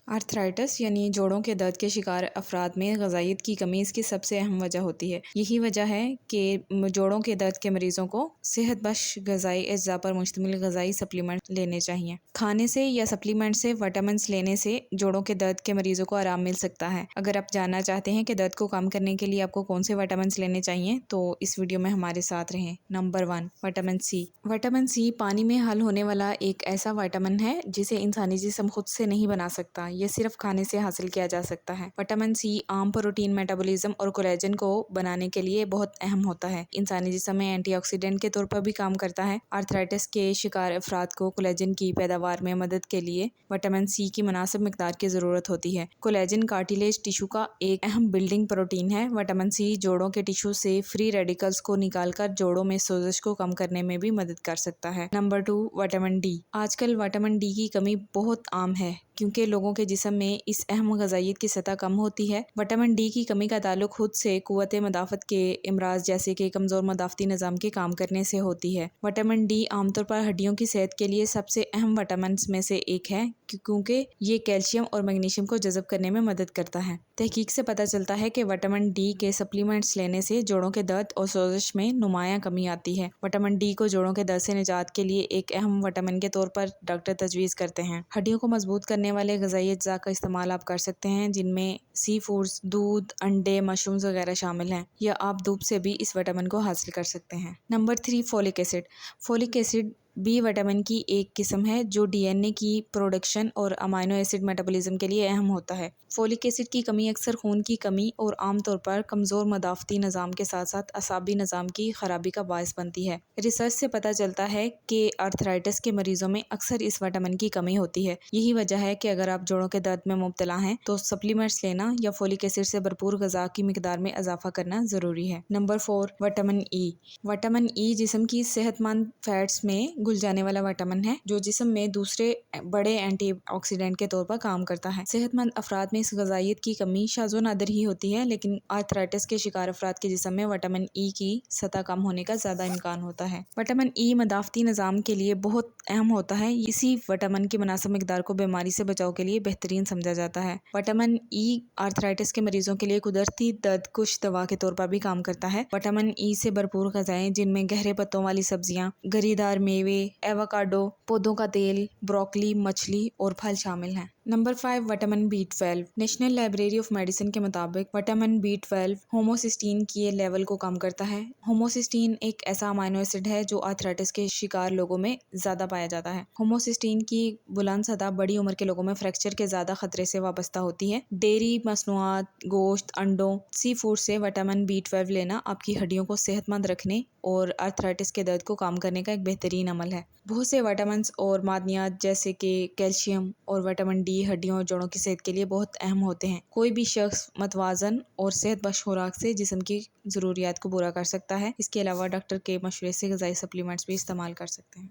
Arthritis یعنی جوڑوں کے درد کے شکار افراد میں غذائیت کی کمی اس کی سب سے اہم وجہ ہوتی ہے۔ یہی وجہ ہے کہ جوڑوں کے درد کے مریضوں کو صحت بخش غذائی اجزاء پر مشتمل غذائی سپلیمنٹ لینے چاہئیں۔ کھانے سے یا سپلیمنٹ سے وٹامنس لینے سے جوڑوں کے درد کے مریضوں کو آرام مل سکتا ہے۔ اگر آپ جاننا چاہتے ہیں کہ درد کو کم کرنے کے لیے آپ کو کون سے وٹامنس لینے چاہیے تو اس ویڈیو میں ہمارے ساتھ رہیں۔ Number 1، vitamin C. Vitamin C پانی میں حل ہونے والا ایک ایسا وٹامن ہے جسے انسانی جسم خود سے نہیں بنا سکتا، یہ صرف کھانے سے حاصل کیا جا سکتا ہے۔ وٹامن سی عام پروٹین میٹابولزم اور کولیجن کو بنانے کے لیے بہت اہم ہوتا ہے۔ انسانی جسم میں اینٹی آکسیڈنٹ کے طور پر بھی کام کرتا ہے۔ آرتھرائٹس کے شکار افراد کو کولیجن کی پیداوار میں مدد کے لیے وٹامن سی کی مناسب مقدار کی ضرورت ہوتی ہے۔ کولیجن کارٹیلیج ٹیشو کا ایک اہم بلڈنگ پروٹین ہے۔ وٹامن سی جوڑوں کے ٹیشو سے فری ریڈیکلز کو نکال کر جوڑوں میں سوزش کو کم کرنے میں بھی مدد کر سکتا ہے۔ Number 2، vitamin D. آج کل وٹامن ڈی کی کمی بہت عام ہے کیونکہ لوگوں کے جسم میں اس اہم غذائیت کی سطح کم ہوتی ہے۔ وٹامن ڈی کی کمی کا تعلق خود سے قوت مدافعت کے امراض جیسے کہ کمزور مدافعتی نظام کے کام کرنے سے ہوتی ہے۔ وٹامن ڈی عام طور پر ہڈیوں کی صحت کے لیے سب سے اہم وٹامنس میں سے ایک ہے کیونکہ یہ کیلشیم اور میگنیشیم کو جذب کرنے میں مدد کرتا ہے۔ تحقیق سے پتہ چلتا ہے کہ وٹامن ڈی کے سپلیمنٹس لینے سے جوڑوں کے درد اور سوزش میں نمایاں کمی آتی ہے۔ وٹامن ڈی کو جوڑوں کے درد سے نجات کے لیے ایک اہم وٹامن کے طور پر ڈاکٹر تجویز کرتے ہیں۔ ہڈیوں کو مضبوط کرنے والے غذائی اجزاء کا استعمال آپ کر سکتے ہیں جن میں سی فوڈز، دودھ، انڈے، مشرومز وغیرہ شامل ہیں، یا آپ دودھ سے بھی اس وٹامن کو حاصل کر سکتے ہیں۔ Number 3، folic acid. Folic acid B vitamin کی ایک قسم ہے جو ڈی این اے کی پروڈکشن اور امائنو ایسڈ میٹابولزم کے لیے اہم ہوتا ہے۔ فولک ایسڈ کی کمی اکثر خون کی کمی اور عام طور پر کمزور مدافعتی نظام کے ساتھ ساتھ اعصابی نظام کی خرابی کا باعث بنتی ہے۔ ریسرچ سے پتہ چلتا ہے کہ آرتھرائٹس کے مریضوں میں اکثر اس وٹامن کی کمی ہوتی ہے۔ یہی وجہ ہے کہ اگر آپ جوڑوں کے درد میں مبتلا ہیں تو سپلیمنٹس لینا یا فولک ایسڈ سے بھرپور غذا کی مقدار میں اضافہ کرنا ضروری ہے۔ Number 4، vitamin E. Vitamin E جسم کی صحت مند فیٹس میں گھل جانے والا وٹامن ہے جو جسم میں دوسرے بڑے اینٹی آکسیڈنٹ کے طور پر کام کرتا ہے۔ صحت مند افراد میں اس غذائیت کی کمی شاذ و نادر ہی ہوتی ہے، لیکن آرتھرائٹس کے شکار افراد کے جسم میں وٹامن ای کی سطح کم ہونے کا زیادہ امکان ہوتا ہے۔ وٹامن ای مدافعتی نظام کے لیے بہت اہم ہوتا ہے۔ اسی وٹامن کی مناسب مقدار کو بیماری سے بچاؤ کے لیے بہترین سمجھا جاتا ہے۔ وٹامن ای آرتھرائٹس کے مریضوں کے لیے قدرتی درد کش دوا کے طور پر بھی کام کرتا ہے۔ وٹامن ای سے بھرپور غذائیں جن میں گہرے پتوں والی سبزیاں، گری دار میوے، ایووکاڈو، پودوں کا تیل، بروکلی، مچھلی اور پھل شامل ہیں۔ Number 5، vitamin B12۔ National library of medicine کے مطابق وٹامن B12 ہوموسسٹین کے لیول کو کم کرتا ہے۔ ہوموسسٹین ایک ایسا امائنو ایسڈ ہے جو آرتھرائٹس کے شکار لوگوں میں زیادہ پایا جاتا ہے۔ ہوموسسٹین کی بلند سطح بڑی عمر کے لوگوں میں فریکچر کے زیادہ خطرے سے وابستہ ہوتی ہے۔ ڈیری مصنوعات، گوشت، انڈوں، سی فوڈ سے وٹامن B12 لینا آپ کی ہڈیوں کو صحت مند رکھنے اور آرتھرائٹس کے درد کو کم کرنے کا ایک بہترین عمل ہے۔ بہت سے وٹامنس اور معدنیات جیسے کہ کیلشیم اور وٹامن ڈی ہڈیوں اور جوڑوں کی صحت کے لیے بہت اہم ہوتے ہیں۔ کوئی بھی شخص متوازن اور صحت بخش خوراک سے جسم کی ضروریات کو پورا کر سکتا ہے۔ اس کے علاوہ ڈاکٹر کے مشورے سے غذائی سپلیمنٹس بھی استعمال کر سکتے ہیں۔